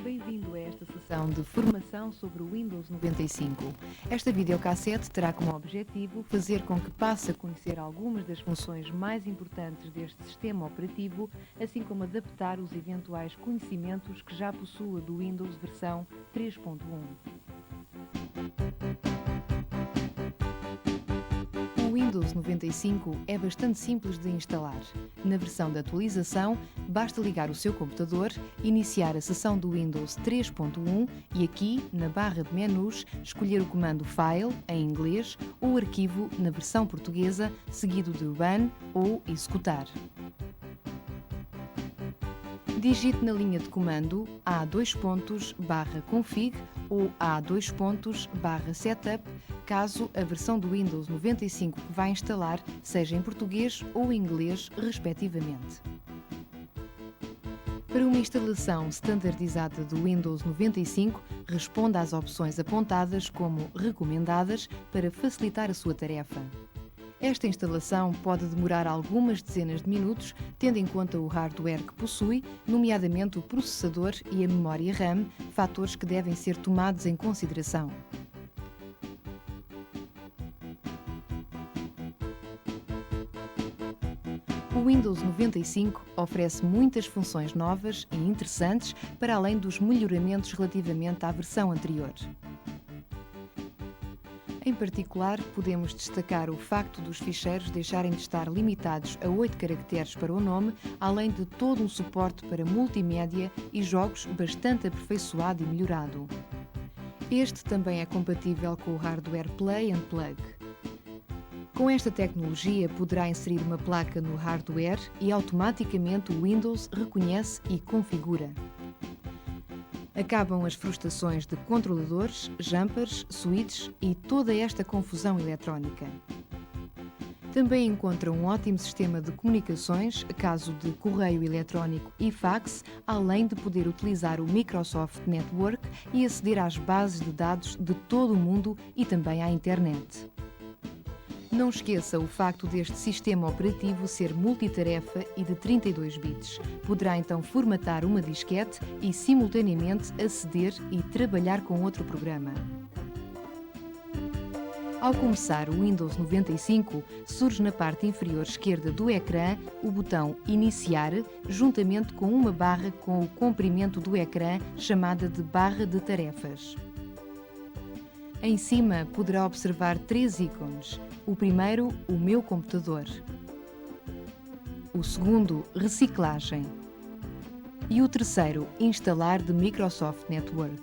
Bem-vindo a esta sessão de formação sobre o Windows 95. Esta videocassete terá como objetivo fazer com que passe a conhecer algumas das funções mais importantes deste sistema operativo, assim como adaptar os eventuais conhecimentos que já possua do Windows versão 3.1. O Windows 95 é bastante simples de instalar. Na versão de atualização, basta ligar o seu computador, iniciar a sessão do Windows 3.1 e aqui, na barra de menus, escolher o comando File, em inglês, ou Arquivo, na versão portuguesa, seguido de Run ou Executar. Digite na linha de comando A2.config ou A2.setup, caso a versão do Windows 95 que vai instalar seja em português ou inglês, respectivamente. Para uma instalação standardizada do Windows 95, responda às opções apontadas como recomendadas para facilitar a sua tarefa. Esta instalação pode demorar algumas dezenas de minutos, tendo em conta o hardware que possui, nomeadamente o processador e a memória RAM, fatores que devem ser tomados em consideração. O Windows 95 oferece muitas funções novas e interessantes, para além dos melhoramentos relativamente à versão anterior. Em particular, podemos destacar o facto dos ficheiros deixarem de estar limitados a 8 caracteres para o nome, além de todo um suporte para multimédia e jogos bastante aperfeiçoado e melhorado. Este também é compatível com o hardware Play and Plug. Com esta tecnologia, poderá inserir uma placa no hardware e automaticamente o Windows reconhece e configura. Acabam as frustrações de controladores, jumpers, switches e toda esta confusão eletrónica. Também encontra um ótimo sistema de comunicações, caso de correio eletrónico e fax, além de poder utilizar o Microsoft Network e aceder às bases de dados de todo o mundo e também à internet. Não esqueça o facto deste sistema operativo ser multitarefa e de 32 bits. Poderá então formatar uma disquete e simultaneamente aceder e trabalhar com outro programa. Ao começar o Windows 95, surge na parte inferior esquerda do ecrã o botão Iniciar, juntamente com uma barra com o comprimento do ecrã chamada de barra de tarefas. Em cima poderá observar 3 ícones. O primeiro, o Meu computador. O segundo, Reciclagem. E o terceiro, Instalar de Microsoft Network.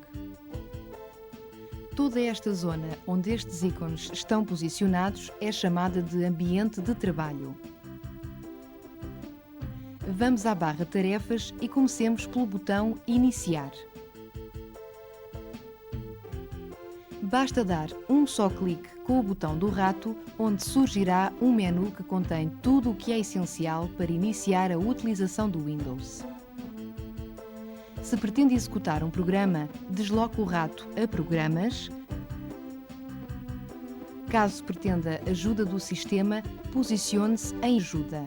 Toda esta zona onde estes ícones estão posicionados é chamada de ambiente de trabalho. Vamos à barra Tarefas e comecemos pelo botão Iniciar. Basta dar um só clique com o botão do rato, onde surgirá um menu que contém tudo o que é essencial para iniciar a utilização do Windows. Se pretende executar um programa, desloque o rato a Programas. Caso pretenda ajuda do sistema, posicione-se em Ajuda.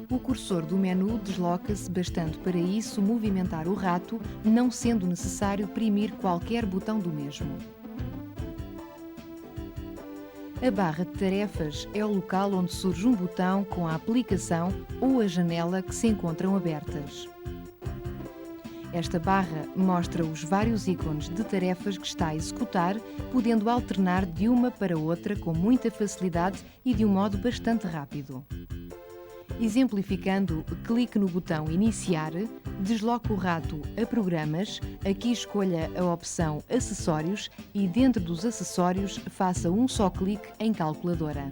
O cursor do menu desloca-se, bastando para isso movimentar o rato, não sendo necessário primir qualquer botão do mesmo. A barra de tarefas é o local onde surge um botão com a aplicação ou a janela que se encontram abertas. Esta barra mostra os vários ícones de tarefas que está a executar, podendo alternar de uma para outra com muita facilidade e de um modo bastante rápido. Exemplificando, clique no botão Iniciar, desloque o rato a Programas, aqui escolha a opção Acessórios e dentro dos acessórios faça um só clique em Calculadora.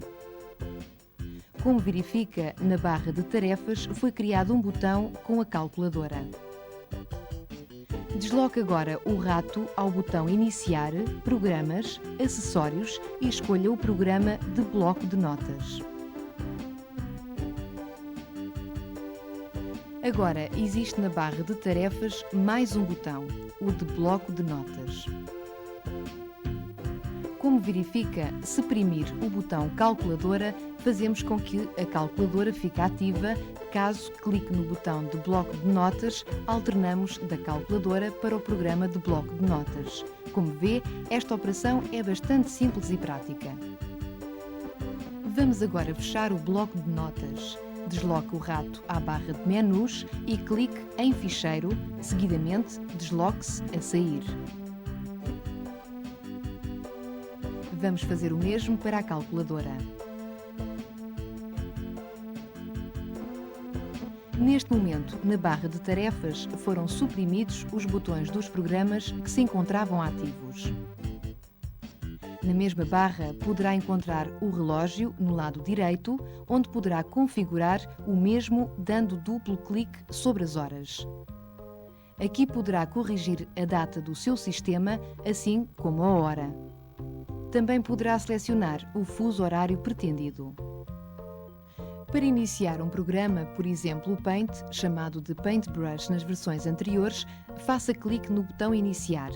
Como verifica, na barra de tarefas foi criado um botão com a calculadora. Desloque agora o rato ao botão Iniciar, Programas, Acessórios e escolha o programa de bloco de notas. Agora existe na barra de tarefas mais um botão, o de bloco de notas. Como verifica, se primir o botão Calculadora, fazemos com que a calculadora fique ativa. Caso clique no botão de bloco de notas, alternamos da calculadora para o programa de bloco de notas. Como vê, esta operação é bastante simples e prática. Vamos agora fechar o bloco de notas. Desloque o rato à barra de menus e clique em Ficheiro, seguidamente desloque-se a sair. Vamos fazer o mesmo para a calculadora. Neste momento, na barra de tarefas, foram suprimidos os botões dos programas que se encontravam ativos. Na mesma barra, poderá encontrar o relógio no lado direito, onde poderá configurar o mesmo dando duplo clique sobre as horas. Aqui poderá corrigir a data do seu sistema, assim como a hora. Também poderá selecionar o fuso horário pretendido. Para iniciar um programa, por exemplo o Paint, chamado de Paintbrush nas versões anteriores, faça clique no botão Iniciar.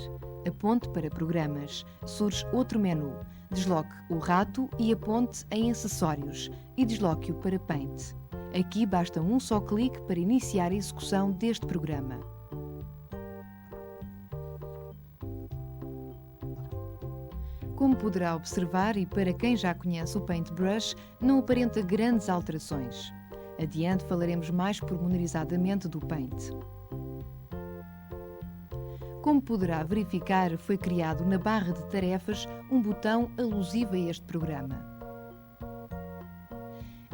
Aponte para Programas. Surge outro menu. Desloque o rato e aponte em Acessórios e desloque-o para Paint. Aqui basta um só clique para iniciar a execução deste programa. Como poderá observar, e para quem já conhece o Paintbrush, não aparenta grandes alterações. Adiante falaremos mais pormenorizadamente do Paint. Como poderá verificar, foi criado na barra de tarefas um botão alusivo a este programa.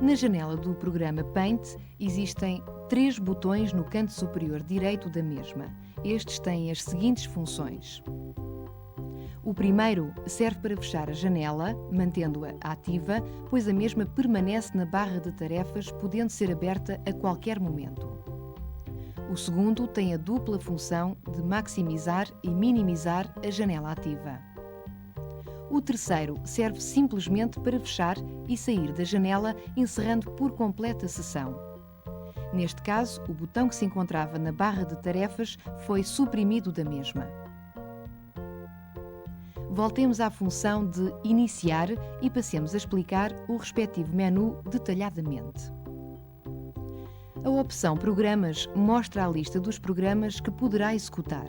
Na janela do programa Paint existem 3 botões no canto superior direito da mesma. Estes têm as seguintes funções. O primeiro serve para fechar a janela, mantendo-a ativa, pois a mesma permanece na barra de tarefas, podendo ser aberta a qualquer momento. O segundo tem a dupla função de maximizar e minimizar a janela ativa. O terceiro serve simplesmente para fechar e sair da janela, encerrando por completo a sessão. Neste caso, o botão que se encontrava na barra de tarefas foi suprimido da mesma. Voltemos à função de Iniciar e passemos a explicar o respectivo menu detalhadamente. A opção Programas mostra a lista dos programas que poderá executar.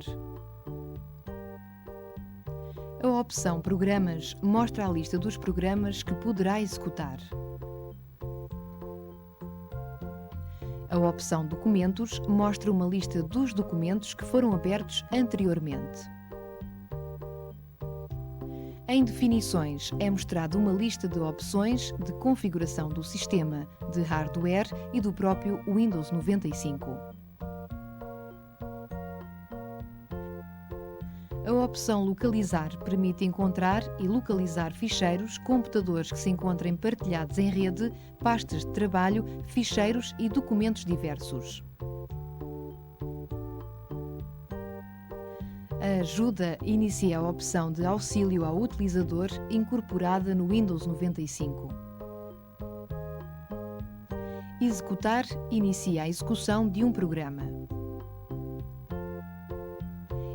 A opção Programas mostra a lista dos programas que poderá executar. A opção Documentos mostra uma lista dos documentos que foram abertos anteriormente. Em Definições é mostrada uma lista de opções de configuração do sistema, de hardware e do próprio Windows 95. A opção Localizar permite encontrar e localizar ficheiros, computadores que se encontrem partilhados em rede, pastas de trabalho, ficheiros e documentos diversos. A ajuda inicia a opção de auxílio ao utilizador incorporada no Windows 95. Executar inicia a execução de um programa.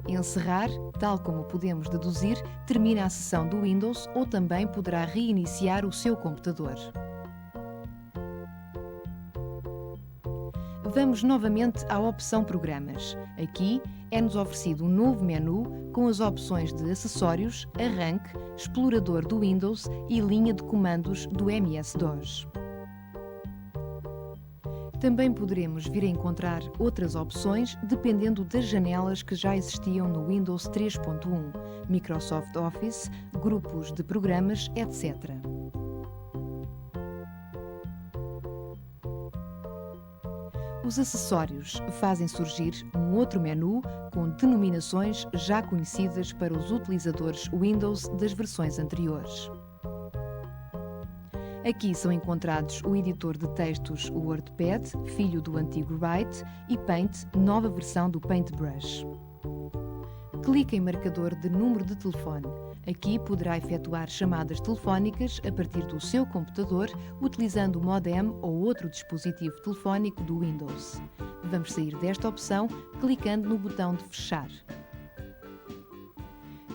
Encerrar, tal como podemos deduzir, termina a sessão do Windows ou também poderá reiniciar o seu computador. Vamos novamente à opção Programas. Aqui é-nos oferecido um novo menu com as opções de Acessórios, Arranque, Explorador do Windows e Linha de comandos do MS-DOS. Também poderemos vir a encontrar outras opções dependendo das janelas que já existiam no Windows 3.1, Microsoft Office, grupos de programas, etc. Os acessórios fazem surgir um outro menu com denominações já conhecidas para os utilizadores Windows das versões anteriores. Aqui são encontrados o editor de textos WordPad, filho do antigo Write, e Paint, nova versão do Paintbrush. Clique em marcador de número de telefone. Aqui poderá efetuar chamadas telefónicas a partir do seu computador, utilizando o modem ou outro dispositivo telefónico do Windows. Vamos sair desta opção clicando no botão de Fechar.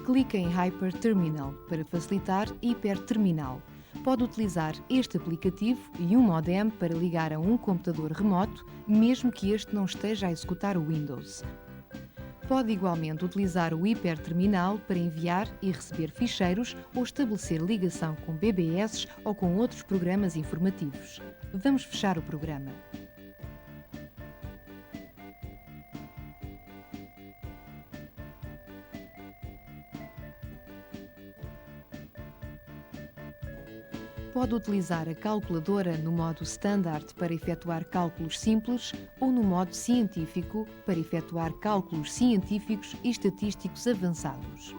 Clique em Hyper Terminal para facilitar Hiperterminal. Pode utilizar este aplicativo e um modem para ligar a um computador remoto, mesmo que este não esteja a executar o Windows. Pode igualmente utilizar o Hiperterminal para enviar e receber ficheiros ou estabelecer ligação com BBS ou com outros programas informativos. Vamos fechar o programa. Pode utilizar a calculadora no modo Standard para efetuar cálculos simples ou no modo Científico para efetuar cálculos científicos e estatísticos avançados.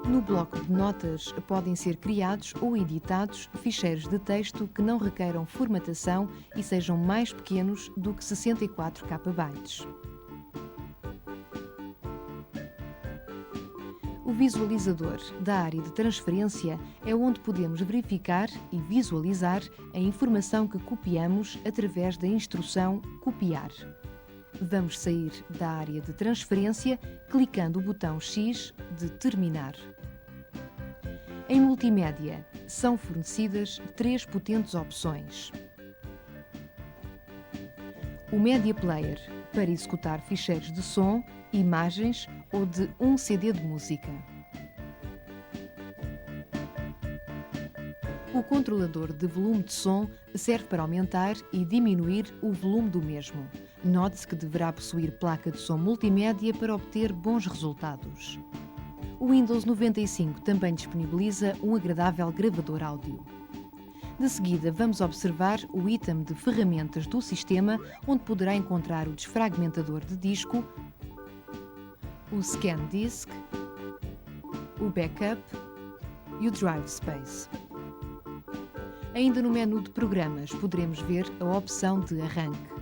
No bloco de notas podem ser criados ou editados ficheiros de texto que não requeiram formatação e sejam mais pequenos do que 64 KB. O visualizador da área de transferência é onde podemos verificar e visualizar a informação que copiamos através da instrução Copiar. Vamos sair da área de transferência clicando o botão X de Terminar. Em multimédia, são fornecidas 3 potentes opções. O Media Player, para executar ficheiros de som, imagens ou de um CD de música. O controlador de volume de som serve para aumentar e diminuir o volume do mesmo. Note-se que deverá possuir placa de som multimédia para obter bons resultados. O Windows 95 também disponibiliza um agradável gravador áudio. De seguida, vamos observar o item de ferramentas do sistema, onde poderá encontrar o desfragmentador de disco, o Scan Disk, o Backup e o Drive Space. Ainda no menu de programas, poderemos ver a opção de arranque.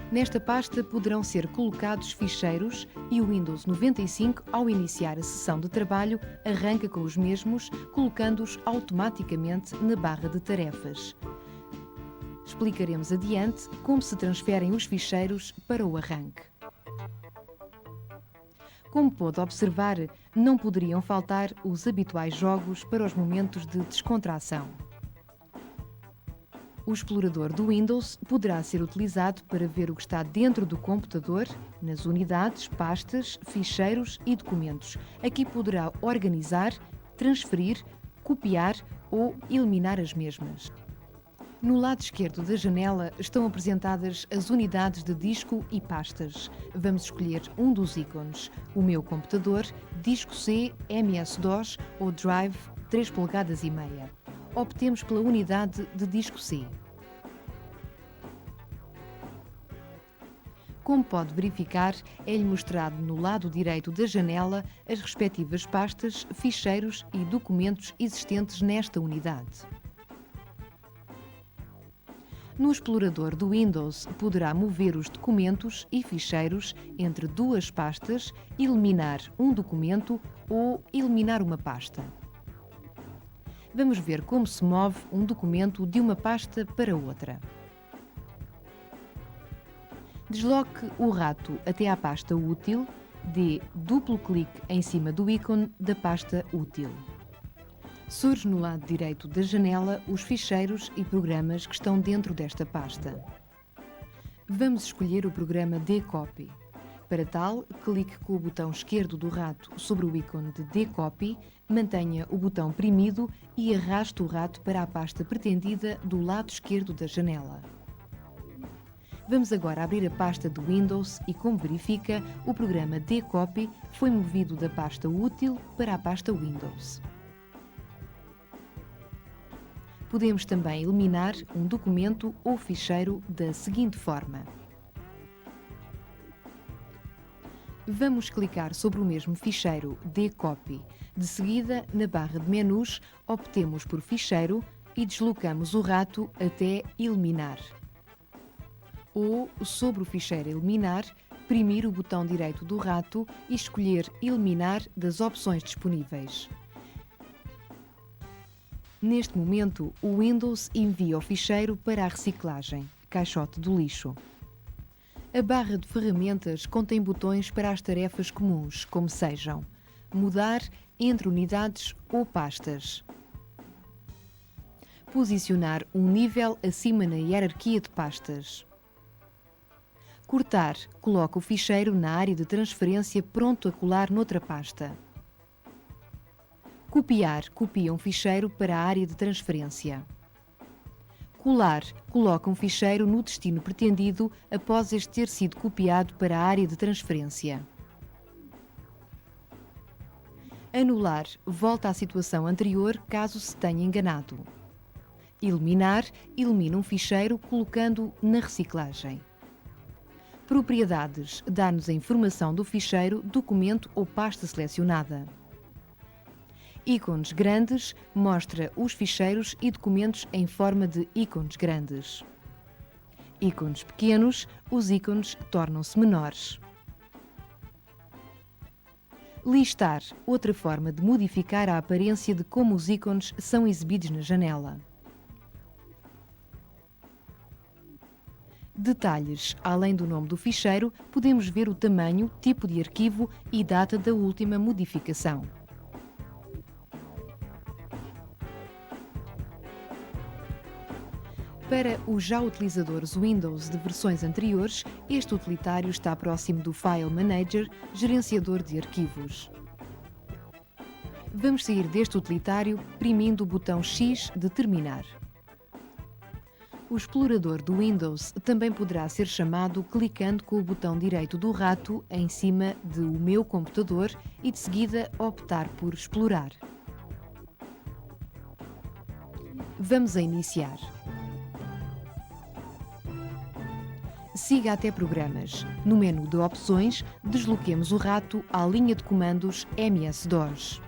Nesta pasta poderão ser colocados ficheiros e o Windows 95, ao iniciar a sessão de trabalho, arranca com os mesmos, colocando-os automaticamente na barra de tarefas. Explicaremos adiante como se transferem os ficheiros para o arranque. Como pôde observar, não poderiam faltar os habituais jogos para os momentos de descontração. O explorador do Windows poderá ser utilizado para ver o que está dentro do computador, nas unidades, pastas, ficheiros e documentos. Aqui poderá organizar, transferir, copiar ou eliminar as mesmas. No lado esquerdo da janela estão apresentadas as unidades de disco e pastas. Vamos escolher um dos ícones. O meu computador, disco C, MS-DOS ou Drive 3,5 polegadas. Optemos pela unidade de disco C. Como pode verificar, é-lhe mostrado no lado direito da janela as respectivas pastas, ficheiros e documentos existentes nesta unidade. No explorador do Windows, poderá mover os documentos e ficheiros entre duas pastas, eliminar um documento ou eliminar uma pasta. Vamos ver como se move um documento de uma pasta para outra. Desloque o rato até à pasta útil, dê duplo clique em cima do ícone da pasta útil. Surge no lado direito da janela os ficheiros e programas que estão dentro desta pasta. Vamos escolher o programa dcopy. Para tal, clique com o botão esquerdo do rato sobre o ícone de dcopy, mantenha o botão premido e arraste o rato para a pasta pretendida do lado esquerdo da janela. Vamos agora abrir a pasta do Windows e, como verifica, o programa dcopy foi movido da pasta útil para a pasta Windows. Podemos também eliminar um documento ou ficheiro da seguinte forma. Vamos clicar sobre o mesmo ficheiro dcopy. De seguida, na barra de menus, optemos por Ficheiro e deslocamos o rato até Eliminar. Ou, sobre o ficheiro Eliminar, primir o botão direito do rato e escolher Eliminar das opções disponíveis. Neste momento, o Windows envia o ficheiro para a reciclagem, caixote do lixo. A barra de ferramentas contém botões para as tarefas comuns, como sejam mudar entre unidades ou pastas, posicionar um nível acima na hierarquia de pastas, cortar, coloca o ficheiro na área de transferência pronto a colar noutra pasta. Copiar, copia um ficheiro para a área de transferência. Colar, coloca um ficheiro no destino pretendido após este ter sido copiado para a área de transferência. Anular, volta à situação anterior caso se tenha enganado. Eliminar, elimina um ficheiro colocando na reciclagem. Propriedades, dá-nos a informação do ficheiro, documento ou pasta selecionada. Ícones grandes, mostra os ficheiros e documentos em forma de ícones grandes. Ícones pequenos, os ícones tornam-se menores. Listar, outra forma de modificar a aparência de como os ícones são exibidos na janela. Detalhes, além do nome do ficheiro, podemos ver o tamanho, tipo de arquivo e data da última modificação. Para os já utilizadores Windows de versões anteriores, este utilitário está próximo do File Manager, gerenciador de arquivos. Vamos sair deste utilitário primindo o botão X de terminar. O explorador do Windows também poderá ser chamado clicando com o botão direito do rato em cima de O meu computador e de seguida optar por Explorar. Vamos a iniciar. Siga até Programas. No menu de Opções, desloquemos o rato à linha de comandos MS-DOS.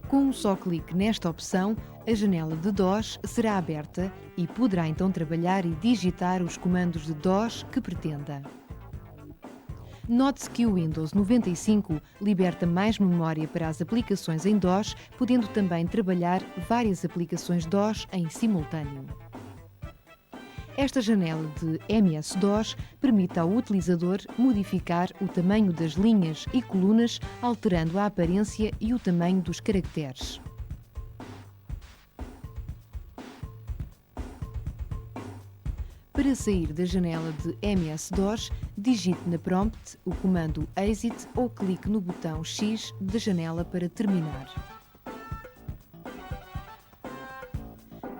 Com um só clique nesta opção, a janela de DOS será aberta e poderá então trabalhar e digitar os comandos de DOS que pretenda. Note-se que o Windows 95 liberta mais memória para as aplicações em DOS, podendo também trabalhar várias aplicações DOS em simultâneo. Esta janela de MS-DOS permite ao utilizador modificar o tamanho das linhas e colunas, alterando a aparência e o tamanho dos caracteres. Para sair da janela de MS-DOS, digite na prompt o comando Exit ou clique no botão X da janela para terminar.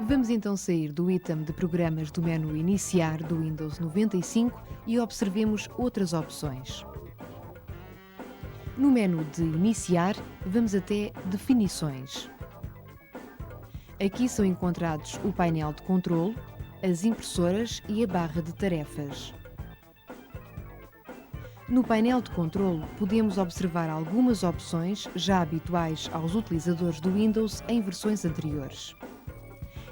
Vamos então sair do item de programas do menu Iniciar do Windows 95 e observemos outras opções. No menu de Iniciar, vamos até Definições. Aqui são encontrados o painel de controle, as impressoras e a barra de tarefas. No painel de controle, podemos observar algumas opções já habituais aos utilizadores do Windows em versões anteriores.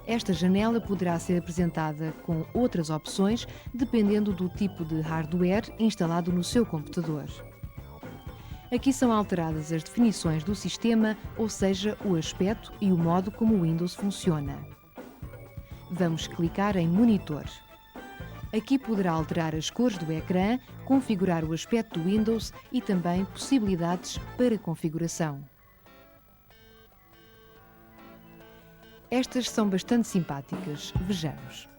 Esta janela poderá ser apresentada com outras opções, dependendo do tipo de hardware instalado no seu computador. Aqui são alteradas as definições do sistema, ou seja, o aspecto e o modo como o Windows funciona. Vamos clicar em Monitor. Aqui poderá alterar as cores do ecrã, configurar o aspecto do Windows e também possibilidades para configuração. Estas são bastante simpáticas. Vejamos.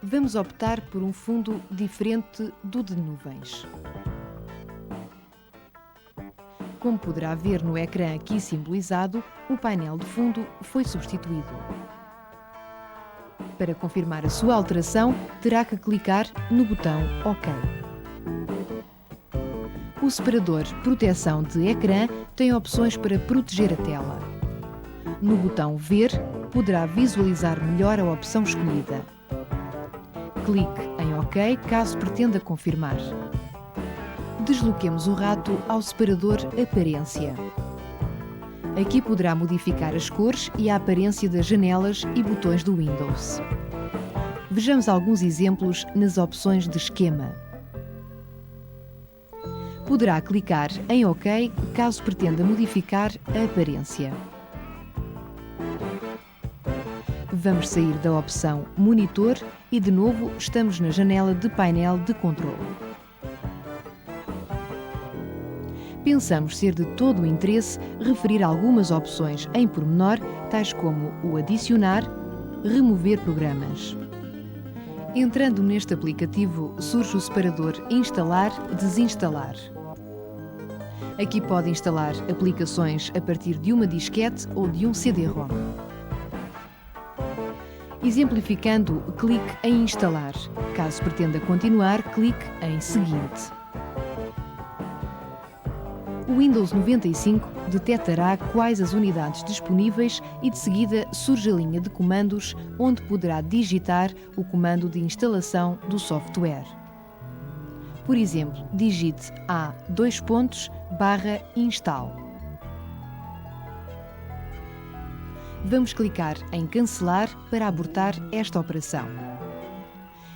Vamos optar por um fundo diferente do de nuvens. Como poderá ver no ecrã aqui simbolizado, o painel de fundo foi substituído. Para confirmar a sua alteração, terá que clicar no botão OK. O separador Proteção de ecrã tem opções para proteger a tela. No botão Ver, poderá visualizar melhor a opção escolhida. Clique em OK caso pretenda confirmar. Desloquemos o rato ao separador Aparência. Aqui poderá modificar as cores e a aparência das janelas e botões do Windows. Vejamos alguns exemplos nas opções de esquema. Poderá clicar em OK caso pretenda modificar a aparência. Vamos sair da opção Monitor e de novo estamos na janela de painel de controle. Pensamos ser de todo o interesse referir algumas opções em pormenor, tais como o adicionar, remover programas. Entrando neste aplicativo, surge o separador Instalar, Desinstalar. Aqui pode instalar aplicações a partir de uma disquete ou de um CD-ROM. Exemplificando, clique em Instalar. Caso pretenda continuar, clique em Seguinte. O Windows 95 detectará quais as unidades disponíveis e de seguida surge a linha de comandos onde poderá digitar o comando de instalação do software. Por exemplo, digite /install. Vamos clicar em Cancelar para abortar esta operação.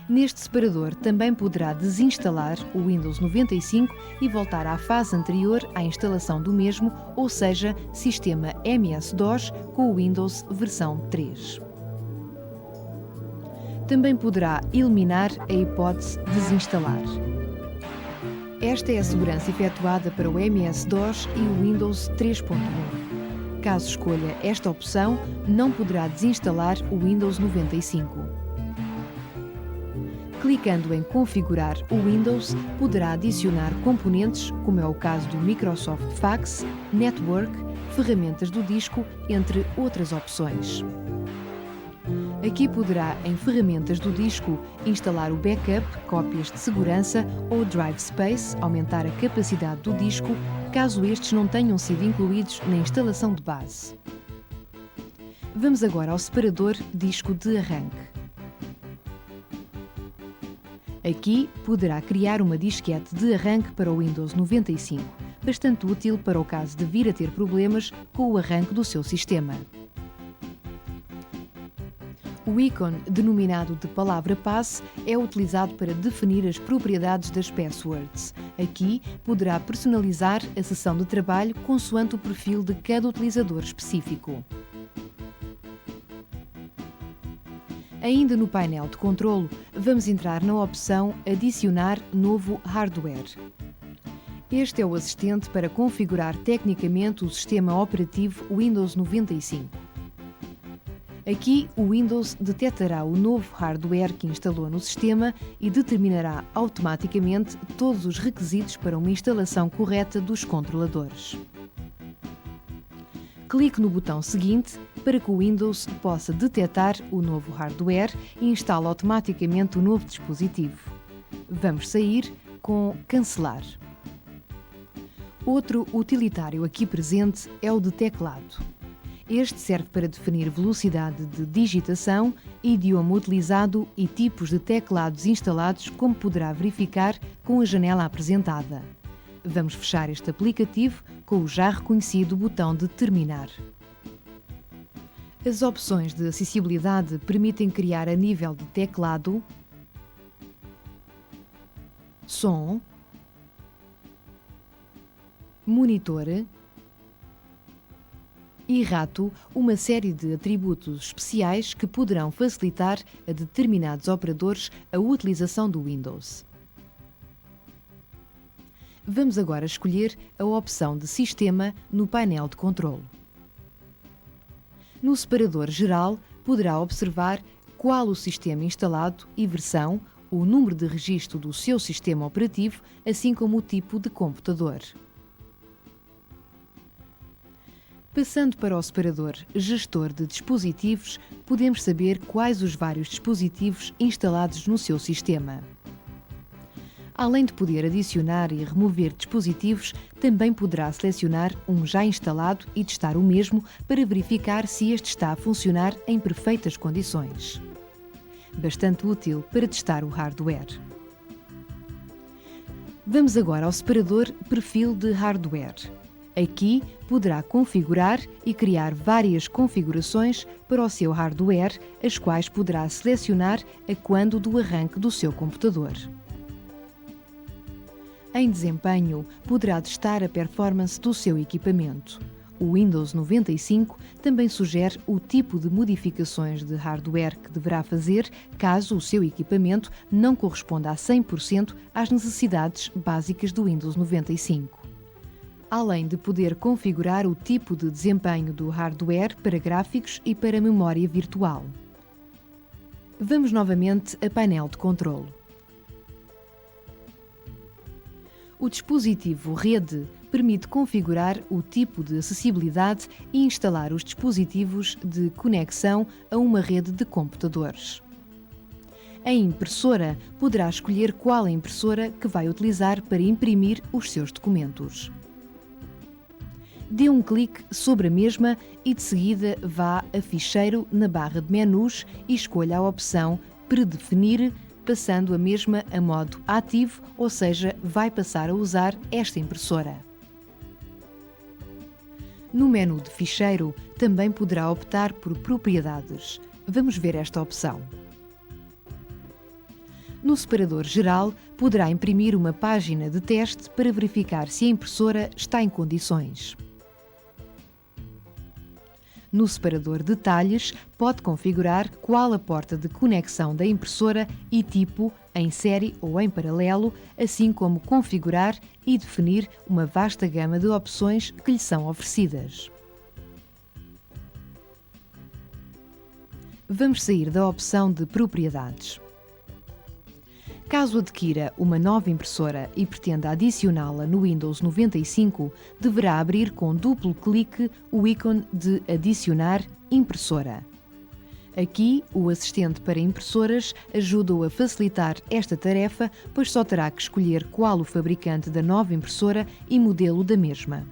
Neste separador também poderá desinstalar o Windows 95 e voltar à fase anterior à instalação do mesmo, ou seja, sistema MS-DOS com o Windows versão 3. Também poderá eliminar a hipótese desinstalar. Esta é a segurança efetuada para o MS-DOS e o Windows 3.1. Caso escolha esta opção, não poderá desinstalar o Windows 95. Clicando em Configurar o Windows, poderá adicionar componentes, como é o caso do Microsoft Fax, Network, ferramentas do disco, entre outras opções. Aqui poderá, em ferramentas do disco, instalar o backup, cópias de segurança ou Drive Space, aumentar a capacidade do disco, caso estes não tenham sido incluídos na instalação de base. Vamos agora ao separador Disco de arranque. Aqui poderá criar uma disquete de arranque para o Windows 95, bastante útil para o caso de vir a ter problemas com o arranque do seu sistema. O ícone denominado de palavra-passe é utilizado para definir as propriedades das passwords. Aqui poderá personalizar a sessão de trabalho consoante o perfil de cada utilizador específico. Ainda no painel de controlo, vamos entrar na opção Adicionar novo hardware. Este é o assistente para configurar tecnicamente o sistema operativo Windows 95. Aqui, o Windows detectará o novo hardware que instalou no sistema e determinará automaticamente todos os requisitos para uma instalação correta dos controladores. Clique no botão seguinte para que o Windows possa detectar o novo hardware e instale automaticamente o novo dispositivo. Vamos sair com Cancelar. Outro utilitário aqui presente é o de teclado. Este serve para definir velocidade de digitação, idioma utilizado e tipos de teclados instalados, como poderá verificar com a janela apresentada. Vamos fechar este aplicativo com o já reconhecido botão de Terminar. As opções de acessibilidade permitem criar a nível de teclado, som, monitor e rato, uma série de atributos especiais que poderão facilitar a determinados operadores a utilização do Windows. Vamos agora escolher a opção de Sistema no painel de controle. No separador Geral, poderá observar qual o sistema instalado e versão, o número de registro do seu sistema operativo, assim como o tipo de computador. Passando para o separador Gestor de dispositivos, podemos saber quais os vários dispositivos instalados no seu sistema. Além de poder adicionar e remover dispositivos, também poderá selecionar um já instalado e testar o mesmo para verificar se este está a funcionar em perfeitas condições. Bastante útil para testar o hardware. Vamos agora ao separador Perfil de hardware. Aqui poderá configurar e criar várias configurações para o seu hardware, as quais poderá selecionar a quando do arranque do seu computador. Em desempenho, poderá testar a performance do seu equipamento. O Windows 95 também sugere o tipo de modificações de hardware que deverá fazer caso o seu equipamento não corresponda a 100% às necessidades básicas do Windows 95. Além de poder configurar o tipo de desempenho do hardware para gráficos e para memória virtual. Vamos novamente a painel de controlo. O dispositivo Rede permite configurar o tipo de acessibilidade e instalar os dispositivos de conexão a uma rede de computadores. A impressora poderá escolher qual a impressora que vai utilizar para imprimir os seus documentos. Dê um clique sobre a mesma e de seguida vá a Ficheiro na barra de menus e escolha a opção Predefinir, passando a mesma a modo ativo, ou seja, vai passar a usar esta impressora. No menu de Ficheiro também poderá optar por Propriedades. Vamos ver esta opção. No separador geral, poderá imprimir uma página de teste para verificar se a impressora está em condições. No separador Detalhes, pode configurar qual a porta de conexão da impressora e tipo, em série ou em paralelo, assim como configurar e definir uma vasta gama de opções que lhe são oferecidas. Vamos sair da opção de Propriedades. Caso adquira uma nova impressora e pretenda adicioná-la no Windows 95, deverá abrir com duplo clique o ícone de Adicionar impressora. Aqui, o assistente para impressoras ajuda-o a facilitar esta tarefa, pois só terá que escolher qual o fabricante da nova impressora e modelo da mesma.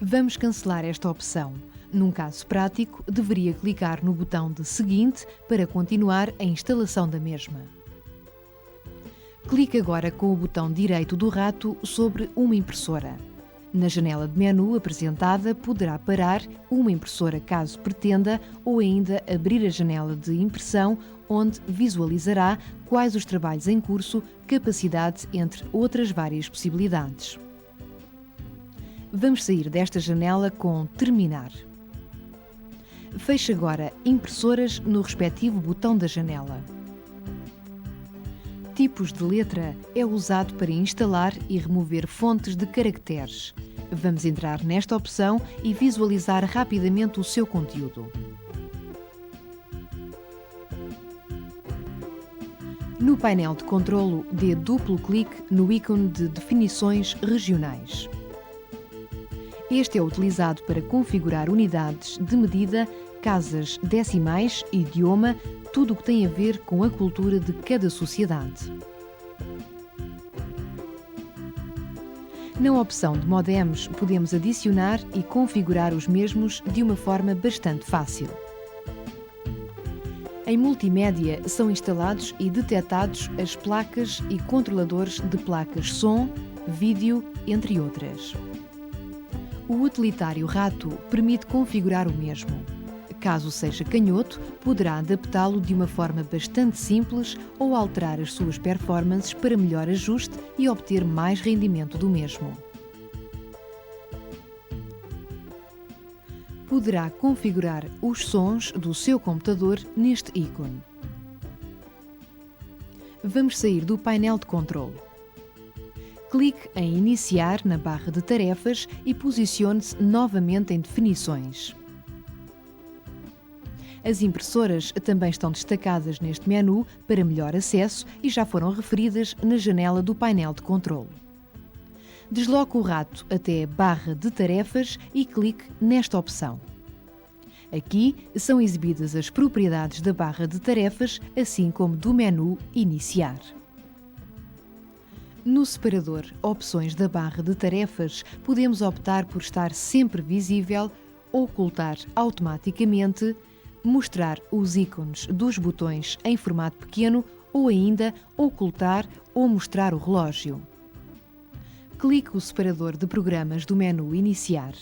Vamos cancelar esta opção. Num caso prático, deveria clicar no botão de Seguinte para continuar a instalação da mesma. Clique agora com o botão direito do rato sobre uma impressora. Na janela de menu apresentada, poderá parar uma impressora caso pretenda ou ainda abrir a janela de impressão, onde visualizará quais os trabalhos em curso, capacidade, entre outras várias possibilidades. Vamos sair desta janela com Terminar. Feche agora Impressoras no respectivo botão da janela. Tipos de letra é usado para instalar e remover fontes de caracteres. Vamos entrar nesta opção e visualizar rapidamente o seu conteúdo. No painel de controlo, dê duplo clique no ícone de Definições regionais. Este é utilizado para configurar unidades de medida, casas decimais, idioma, tudo o que tem a ver com a cultura de cada sociedade. Na opção de modems, podemos adicionar e configurar os mesmos de uma forma bastante fácil. Em multimédia, são instalados e detectados as placas e controladores de placas som, vídeo, entre outras. O utilitário rato permite configurar o mesmo. Caso seja canhoto, poderá adaptá-lo de uma forma bastante simples ou alterar as suas performances para melhor ajuste e obter mais rendimento do mesmo. Poderá configurar os sons do seu computador neste ícone. Vamos sair do painel de controle. Clique em Iniciar na barra de tarefas e posicione-se novamente em Definições. As impressoras também estão destacadas neste menu para melhor acesso e já foram referidas na janela do painel de controle. Desloque o rato até a barra de tarefas e clique nesta opção. Aqui são exibidas as propriedades da barra de tarefas, assim como do menu Iniciar. No separador Opções da barra de tarefas, podemos optar por estar sempre visível, ocultar automaticamente, mostrar os ícones dos botões em formato pequeno ou ainda ocultar ou mostrar o relógio. Clique o separador de programas do menu Iniciar.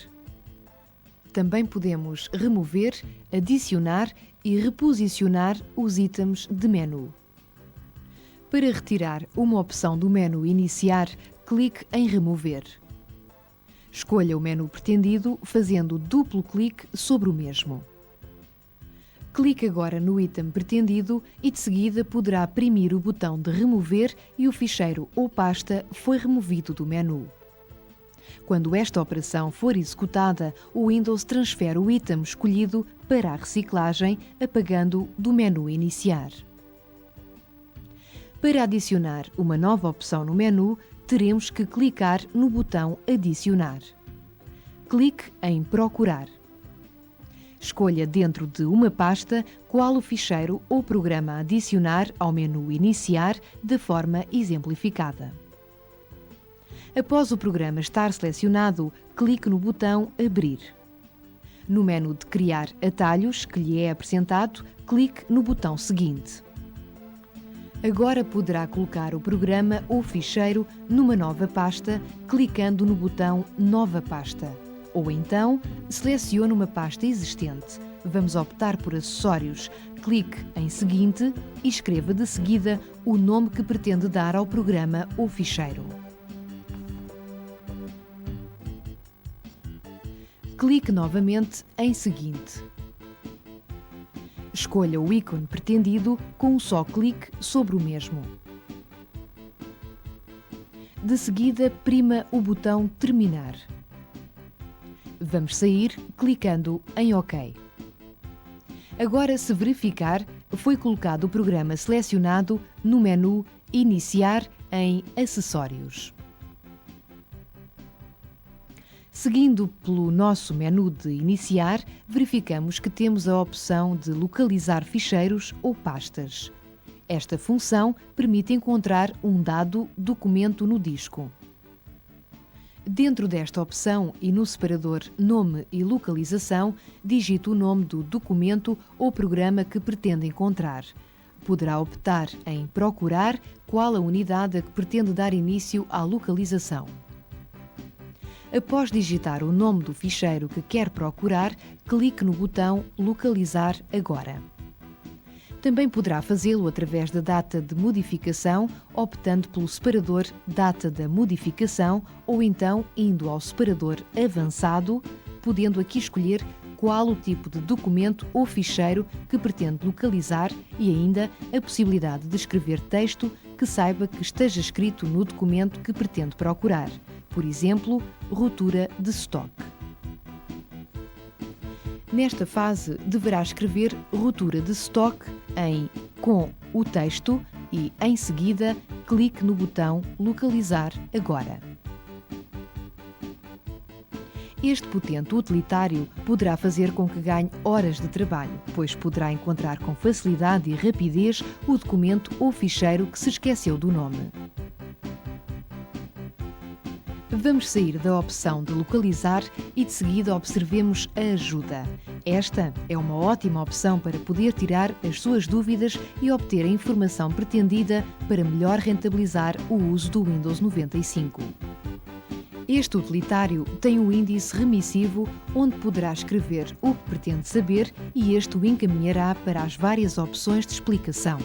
Também podemos remover, adicionar e reposicionar os itens de menu. Para retirar uma opção do menu Iniciar, clique em Remover. Escolha o menu pretendido fazendo duplo clique sobre o mesmo. Clique agora no item pretendido e de seguida poderá oprimir o botão de remover e o ficheiro ou pasta foi removido do menu. Quando esta operação for executada, o Windows transfere o item escolhido para a reciclagem, apagando do menu Iniciar. Para adicionar uma nova opção no menu, teremos que clicar no botão Adicionar. Clique em Procurar. Escolha dentro de uma pasta qual o ficheiro ou programa a adicionar ao menu Iniciar de forma exemplificada. Após o programa estar selecionado, clique no botão Abrir. No menu de Criar atalhos que lhe é apresentado, clique no botão seguinte. Agora poderá colocar o programa ou ficheiro numa nova pasta, clicando no botão Nova Pasta. Ou então, selecione uma pasta existente. Vamos optar por Acessórios. Clique em Seguinte e escreva de seguida o nome que pretende dar ao programa ou ficheiro. Clique novamente em Seguinte. Escolha o ícone pretendido com um só clique sobre o mesmo. De seguida, prima o botão Terminar. Vamos sair clicando em OK. Agora, se verificar, foi colocado o programa selecionado no menu Iniciar em Acessórios. Seguindo pelo nosso menu de Iniciar, verificamos que temos a opção de localizar ficheiros ou pastas. Esta função permite encontrar um dado documento no disco. Dentro desta opção e no separador Nome e Localização, digite o nome do documento ou programa que pretende encontrar. Poderá optar em procurar qual a unidade a que pretende dar início à localização. Após digitar o nome do ficheiro que quer procurar, clique no botão Localizar agora. Também poderá fazê-lo através da data de modificação, optando pelo separador Data da modificação ou então indo ao separador Avançado, podendo aqui escolher qual o tipo de documento ou ficheiro que pretende localizar e ainda a possibilidade de escrever texto que saiba que esteja escrito no documento que pretende procurar. Por exemplo, ruptura de estoque. Nesta fase, deverá escrever ruptura de estoque com o texto e, em seguida, clique no botão Localizar agora. Este potente utilitário poderá fazer com que ganhe horas de trabalho, pois poderá encontrar com facilidade e rapidez o documento ou ficheiro que se esqueceu do nome. Vamos sair da opção de localizar e de seguida observemos a ajuda. Esta é uma ótima opção para poder tirar as suas dúvidas e obter a informação pretendida para melhor rentabilizar o uso do Windows 95. Este utilitário tem um índice remissivo onde poderá escrever o que pretende saber e este o encaminhará para as várias opções de explicação.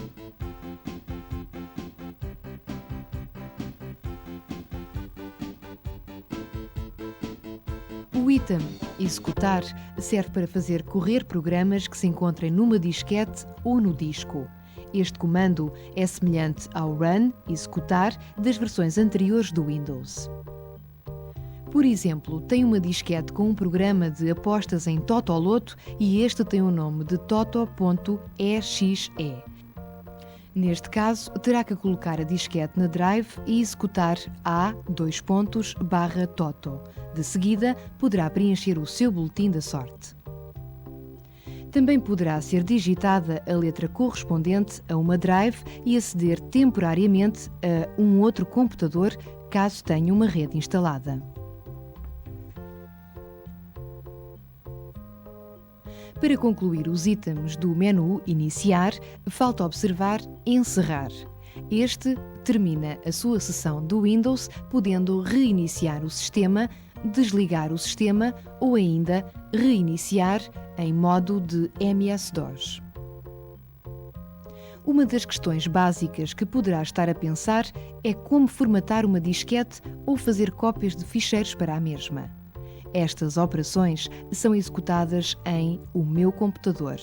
O item Executar serve para fazer correr programas que se encontrem numa disquete ou no disco. Este comando é semelhante ao Run, executar, das versões anteriores do Windows. Por exemplo, tem uma disquete com um programa de apostas em Totoloto e este tem o nome de Toto.exe. Neste caso, terá que colocar a disquete na drive e executar A:/Toto. De seguida, poderá preencher o seu boletim da sorte. Também poderá ser digitada a letra correspondente a uma drive e aceder temporariamente a um outro computador, caso tenha uma rede instalada. Para concluir os itens do menu Iniciar, falta observar Encerrar. Este termina a sua sessão do Windows, podendo reiniciar o sistema, desligar o sistema ou ainda reiniciar em modo de MS-DOS. Uma das questões básicas que poderá estar a pensar é como formatar uma disquete ou fazer cópias de ficheiros para a mesma. Estas operações são executadas em O Meu Computador.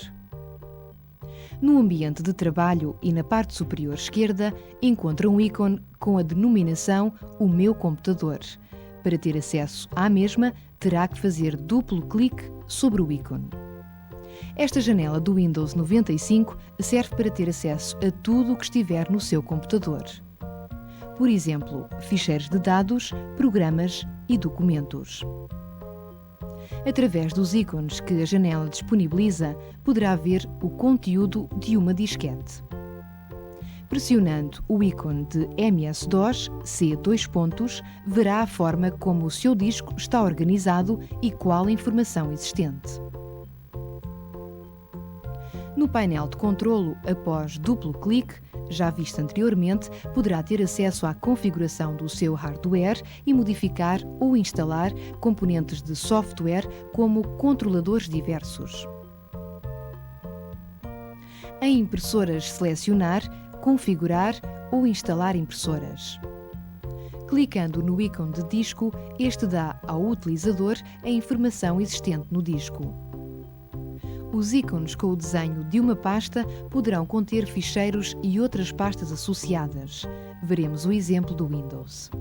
No ambiente de trabalho e na parte superior esquerda, encontra um ícone com a denominação O Meu Computador. Para ter acesso à mesma, terá que fazer duplo clique sobre o ícone. Esta janela do Windows 95 serve para ter acesso a tudo o que estiver no seu computador. Por exemplo, ficheiros de dados, programas e documentos. Através dos ícones que a janela disponibiliza, poderá ver o conteúdo de uma disquete. Pressionando o ícone de MS-DOS, verá a forma como o seu disco está organizado e qual a informação existente. No painel de controlo, após duplo clique, já visto anteriormente, poderá ter acesso à configuração do seu hardware e modificar ou instalar componentes de software como controladores diversos. Em impressoras, selecionar, configurar ou instalar impressoras. Clicando no ícone de disco, este dá ao utilizador a informação existente no disco. Os ícones com o desenho de uma pasta poderão conter ficheiros e outras pastas associadas. Veremos o exemplo do Windows.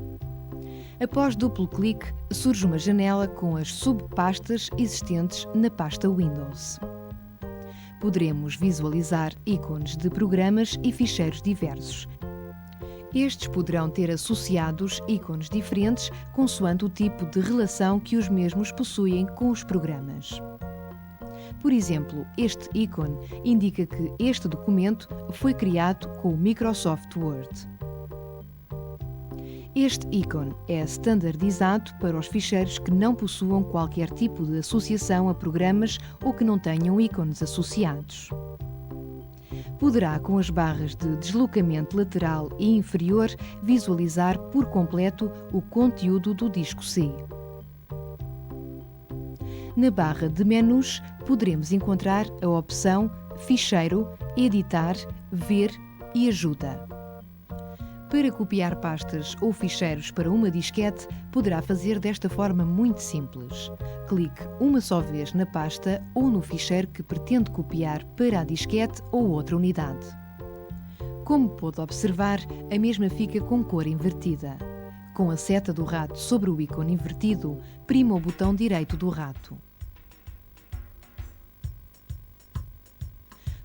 Após duplo clique, surge uma janela com as subpastas existentes na pasta Windows. Poderemos visualizar ícones de programas e ficheiros diversos. Estes poderão ter associados ícones diferentes consoante o tipo de relação que os mesmos possuem com os programas. Por exemplo, este ícone indica que este documento foi criado com o Microsoft Word. Este ícone é standardizado para os ficheiros que não possuam qualquer tipo de associação a programas ou que não tenham ícones associados. Poderá, com as barras de deslocamento lateral e inferior, visualizar por completo o conteúdo do disco C. Na barra de menus, poderemos encontrar a opção Ficheiro, Editar, Ver e Ajuda. Para copiar pastas ou ficheiros para uma disquete, poderá fazer desta forma muito simples. Clique uma só vez na pasta ou no ficheiro que pretende copiar para a disquete ou outra unidade. Como pode observar, a mesma fica com cor invertida. Com a seta do rato sobre o ícone invertido, prima o botão direito do rato.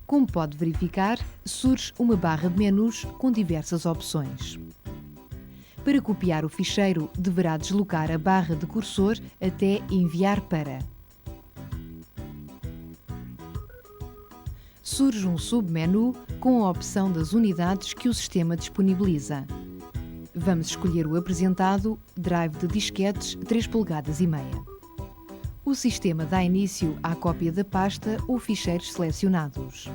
Como pode verificar, surge uma barra de menus com diversas opções. Para copiar o ficheiro, deverá deslocar a barra de cursor até Enviar para. Surge um submenu com a opção das unidades que o sistema disponibiliza. Vamos escolher o apresentado Drive de disquetes 3,5 polegadas. O sistema dá início à cópia da pasta ou ficheiros selecionados.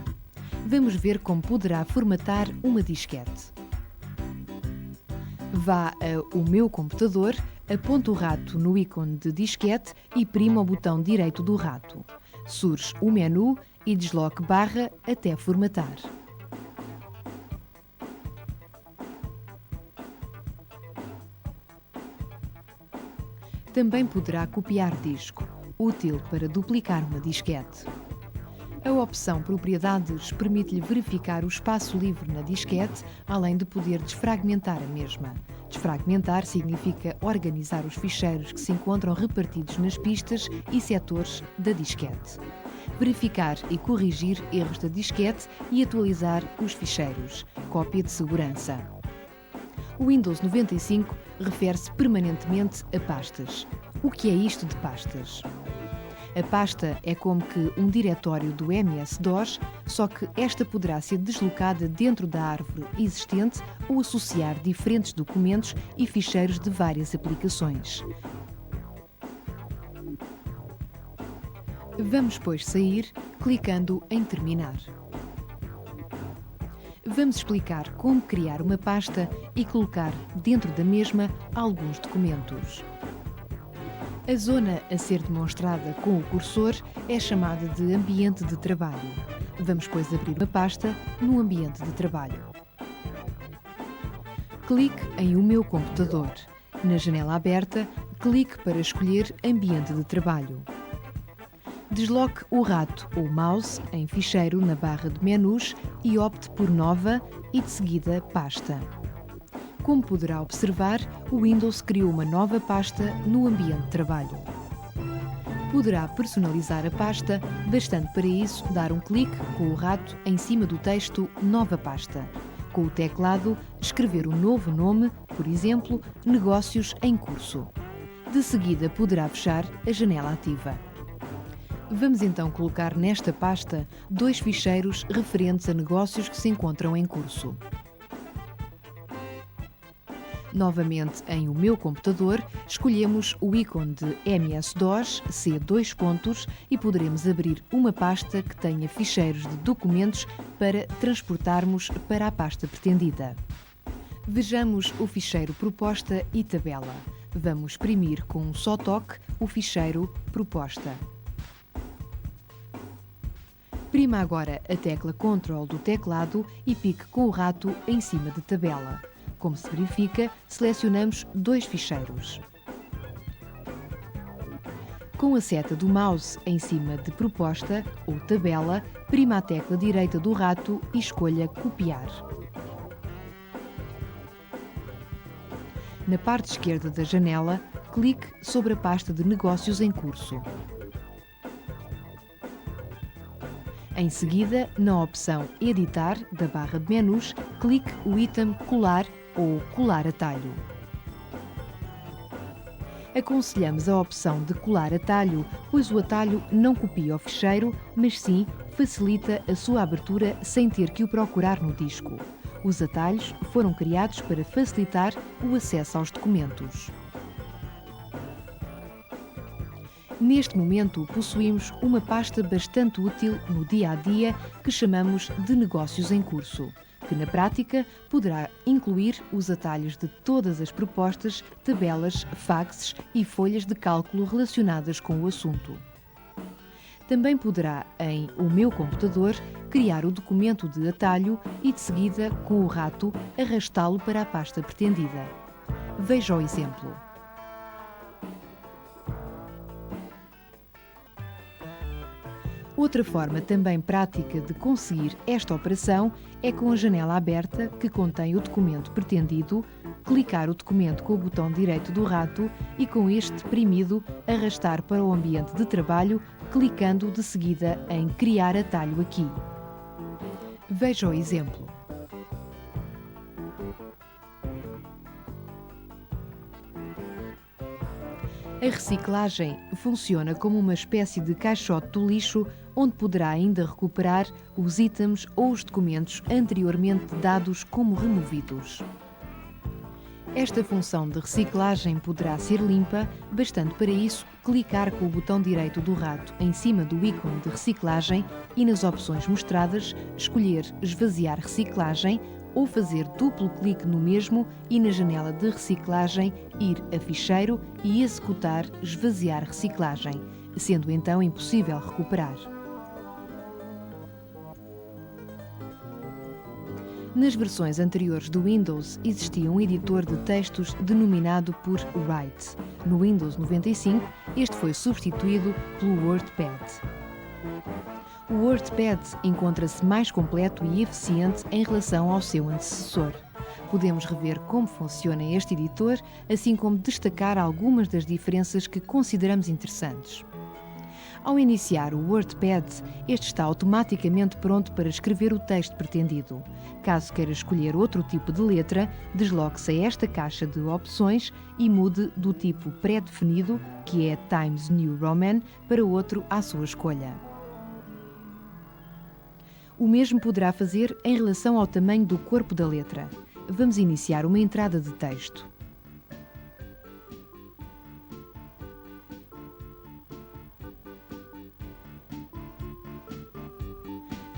Vamos ver como poderá formatar uma disquete. Vá a O Meu Computador, aponta o rato no ícone de disquete e prima o botão direito do rato. Surge o menu e desloque barra até formatar. Também poderá copiar disco, útil para duplicar uma disquete. A opção Propriedades permite-lhe verificar o espaço livre na disquete, além de poder desfragmentar a mesma. Desfragmentar significa organizar os ficheiros que se encontram repartidos nas pistas e setores da disquete. Verificar e corrigir erros da disquete e atualizar os ficheiros. Cópia de segurança. O Windows 95 refere-se permanentemente a pastas. O que é isto de pastas? A pasta é como que um diretório do MS-DOS, só que esta poderá ser deslocada dentro da árvore existente ou associar diferentes documentos e ficheiros de várias aplicações. Vamos, pois, sair clicando em Terminar. Vamos explicar como criar uma pasta e colocar dentro da mesma alguns documentos. A zona a ser demonstrada com o cursor é chamada de ambiente de trabalho. Vamos, pois, abrir uma pasta no ambiente de trabalho. Clique em O Meu Computador. Na janela aberta, Clique para escolher Ambiente de trabalho. Desloque o rato ou mouse em Ficheiro na barra de menus e opte por Nova e de seguida Pasta. Como poderá observar, o Windows criou uma nova pasta no ambiente de trabalho. Poderá personalizar a pasta, bastando para isso dar um clique com o rato em cima do texto Nova Pasta. Com o teclado, escrever um novo nome, por exemplo, Negócios em Curso. De seguida poderá fechar a janela ativa. Vamos então colocar nesta pasta 2 ficheiros referentes a negócios que se encontram em curso. Novamente em O Meu Computador, escolhemos o ícone de MS-DOS C2 pontos e poderemos abrir uma pasta que tenha ficheiros de documentos para transportarmos para a pasta pretendida. Vejamos o ficheiro Proposta e Tabela. Vamos exprimir com um só toque o ficheiro Proposta. Prima agora a tecla Ctrl do teclado e pique com o rato em cima de Tabela. Como se verifica, selecionamos 2 ficheiros. Com a seta do mouse em cima de Proposta ou Tabela, prima a tecla direita do rato e escolha Copiar. Na parte esquerda da janela, clique sobre a pasta de Negócios em Curso. Em seguida, na opção Editar da barra de menus, clique o item Colar ou Colar atalho. Aconselhamos a opção de colar atalho, pois o atalho não copia o ficheiro, mas sim facilita a sua abertura sem ter que o procurar no disco. Os atalhos foram criados para facilitar o acesso aos documentos. Neste momento, possuímos uma pasta bastante útil no dia-a-dia que chamamos de Negócios em Curso, que na prática poderá incluir os atalhos de todas as propostas, tabelas, faxes e folhas de cálculo relacionadas com o assunto. Também poderá, em O Meu Computador, criar o documento de atalho e, de seguida, com o rato, arrastá-lo para a pasta pretendida. Veja o exemplo. Outra forma também prática de conseguir esta operação é com a janela aberta que contém o documento pretendido, clicar o documento com o botão direito do rato e com este deprimido arrastar para o ambiente de trabalho, clicando de seguida em Criar atalho aqui. Veja o exemplo. A reciclagem funciona como uma espécie de caixote do lixo onde poderá ainda recuperar os itens ou os documentos anteriormente dados como removidos. Esta função de reciclagem poderá ser limpa, bastando para isso clicar com o botão direito do rato em cima do ícone de reciclagem e nas opções mostradas escolher Esvaziar reciclagem ou fazer duplo clique no mesmo e na janela de reciclagem ir a Ficheiro e executar Esvaziar reciclagem, sendo então impossível recuperar. Nas versões anteriores do Windows existia um editor de textos denominado por Write. No Windows 95, este foi substituído pelo WordPad. O WordPad encontra-se mais completo e eficiente em relação ao seu antecessor. Podemos rever como funciona este editor, assim como destacar algumas das diferenças que consideramos interessantes. Ao iniciar o WordPad, este está automaticamente pronto para escrever o texto pretendido. Caso queira escolher outro tipo de letra, desloque-se a esta caixa de opções e mude do tipo pré-definido, que é Times New Roman, para outro à sua escolha. O mesmo poderá fazer em relação ao tamanho do corpo da letra. Vamos iniciar uma entrada de texto.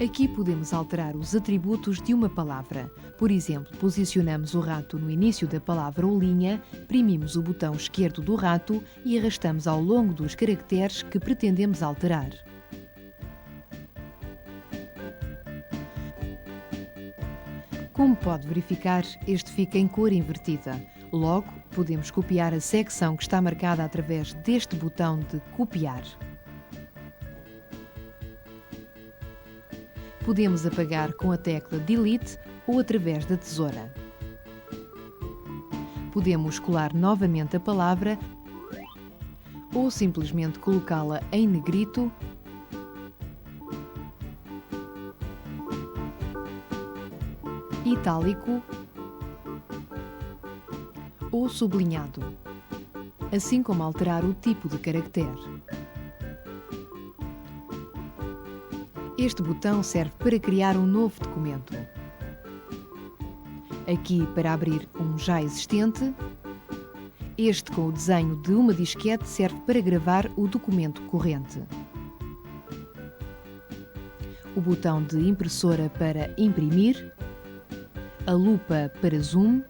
Aqui podemos alterar os atributos de uma palavra. Por exemplo, posicionamos o rato no início da palavra ou linha, primimos o botão esquerdo do rato e arrastamos ao longo dos caracteres que pretendemos alterar. Como pode verificar, este fica em cor invertida. Logo, podemos copiar a secção que está marcada através deste botão de copiar. Podemos apagar com a tecla Delete ou através da tesoura. Podemos colar novamente a palavra ou simplesmente colocá-la em negrito itálico ou sublinhado, assim como alterar o tipo de caractere. Este botão serve para criar um novo documento. Aqui para abrir um já existente. Este com o desenho de uma disquete serve para gravar o documento corrente. O botão de impressora para imprimir. A lupa para zoom.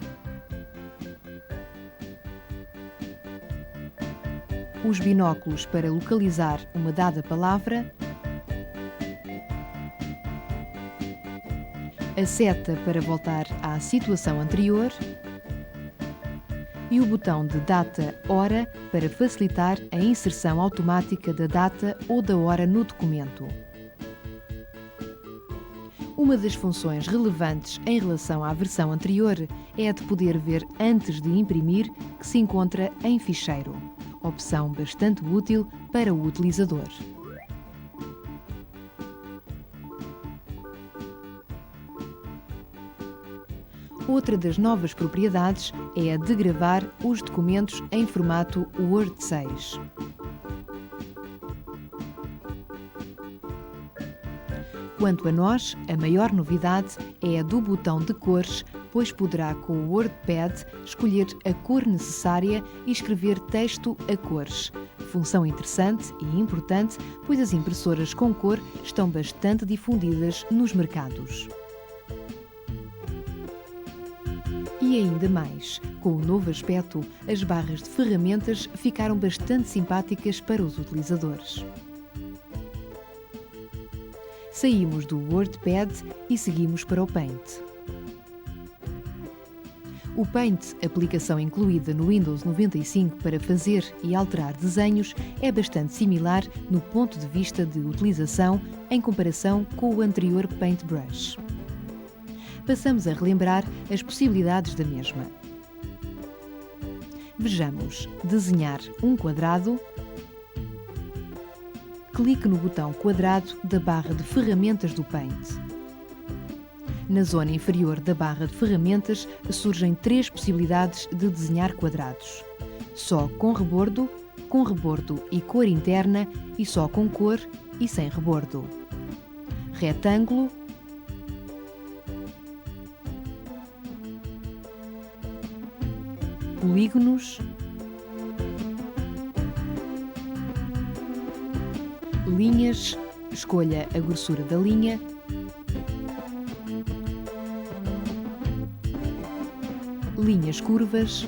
Os binóculos para localizar uma dada palavra. A seta para voltar à situação anterior e o botão de data-hora para facilitar a inserção automática da data ou da hora no documento. Uma das funções relevantes em relação à versão anterior é a de poder ver antes de imprimir, que se encontra em Ficheiro, opção bastante útil para o utilizador. Outra das novas propriedades é a de gravar os documentos em formato Word 6. Quanto a nós, a maior novidade é a do botão de cores, pois poderá com o WordPad escolher a cor necessária e escrever texto a cores. Função interessante e importante, pois as impressoras com cor estão bastante difundidas nos mercados. E ainda mais, com o novo aspecto, as barras de ferramentas ficaram bastante simpáticas para os utilizadores. Saímos do WordPad e seguimos para o Paint. O Paint, aplicação incluída no Windows 95 para fazer e alterar desenhos, é bastante similar no ponto de vista de utilização em comparação com o anterior Paintbrush. Passamos a relembrar as possibilidades da mesma. Vejamos: desenhar um quadrado. Clique no botão quadrado da barra de ferramentas do Paint. Na zona inferior da barra de ferramentas surgem 3 possibilidades de desenhar quadrados: só com rebordo e cor interna e só com cor e sem rebordo. Retângulo, polígonos, linhas, escolha a grossura da linha, linhas curvas,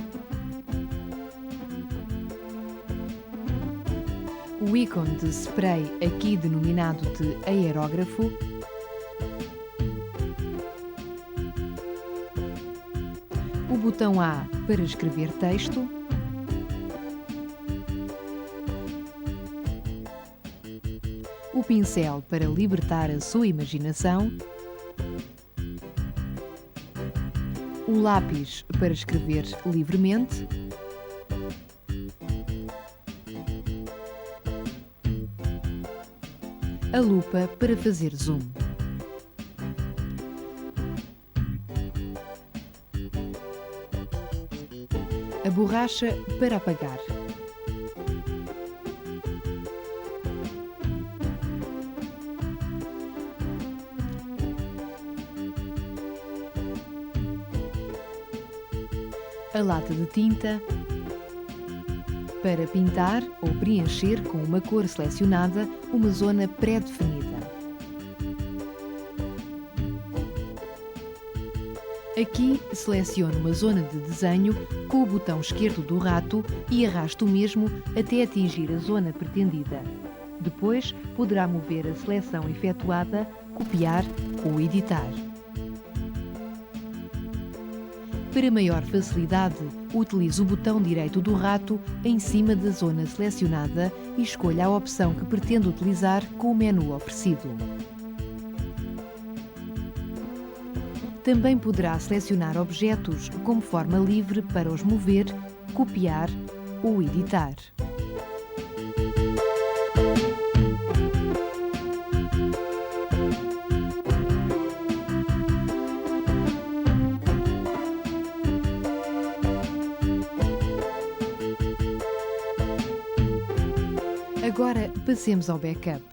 o ícone de spray aqui denominado de aerógrafo, o botão A para escrever texto, o pincel para libertar a sua imaginação, o lápis para escrever livremente, a lupa para fazer zoom. A borracha para apagar. A lata de tinta para pintar ou preencher com uma cor selecionada uma zona pré-definida. Aqui selecione uma zona de desenho com o botão esquerdo do rato e arraste o mesmo até atingir a zona pretendida. Depois poderá mover a seleção efetuada, copiar ou editar. Para maior facilidade, utilize o botão direito do rato em cima da zona selecionada e escolha a opção que pretende utilizar com o menu oferecido. Também poderá selecionar objetos como forma livre para os mover, copiar ou editar. Agora passemos ao backup.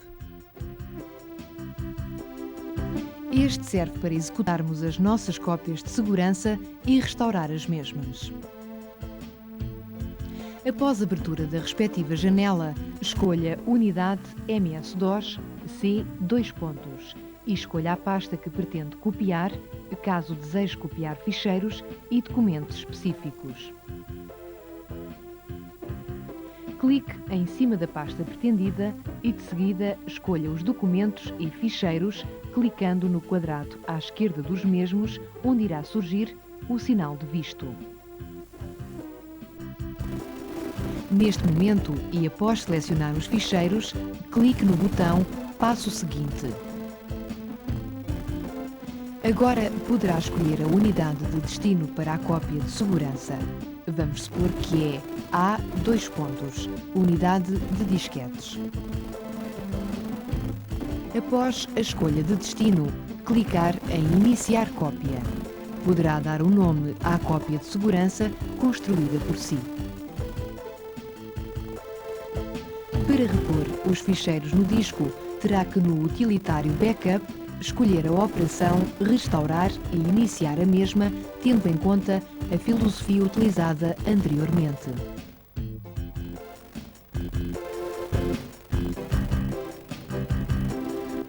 Este serve para executarmos as nossas cópias de segurança e restaurar as mesmas. Após a abertura da respectiva janela, escolha Unidade MS-DOS C e escolha a pasta que pretende copiar, caso deseje copiar ficheiros e documentos específicos. Clique em cima da pasta pretendida e, de seguida, escolha os documentos e ficheiros, clicando no quadrado à esquerda dos mesmos, onde irá surgir o sinal de visto. Neste momento, e após selecionar os ficheiros, clique no botão Passo seguinte. Agora poderá escolher a unidade de destino para a cópia de segurança. Vamos supor que é A Unidade de disquetes. Após a escolha de destino, clicar em Iniciar cópia. Poderá dar um nome à cópia de segurança construída por si. Para repor os ficheiros no disco, terá que no utilitário Backup escolher a operação Restaurar e iniciar a mesma, tendo em conta a filosofia utilizada anteriormente.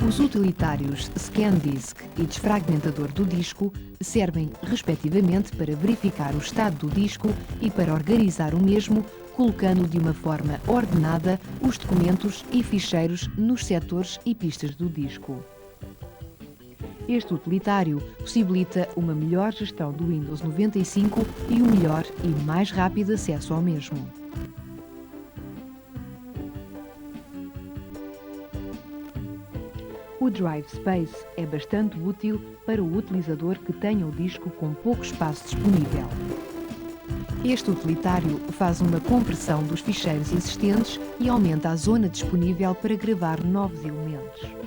Os utilitários ScanDisk e Desfragmentador do disco servem, respectivamente, para verificar o estado do disco e para organizar o mesmo, colocando de uma forma ordenada os documentos e ficheiros nos setores e pistas do disco. Este utilitário possibilita uma melhor gestão do Windows 95 e um melhor e mais rápido acesso ao mesmo. O Drive Space é bastante útil para o utilizador que tenha o disco com pouco espaço disponível. Este utilitário faz uma compressão dos ficheiros existentes e aumenta a zona disponível para gravar novos elementos.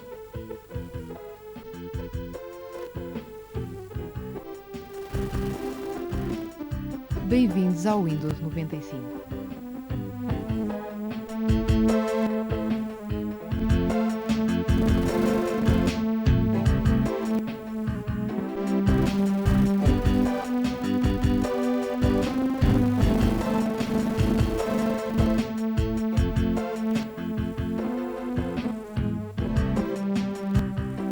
Bem-vindos ao Windows 95.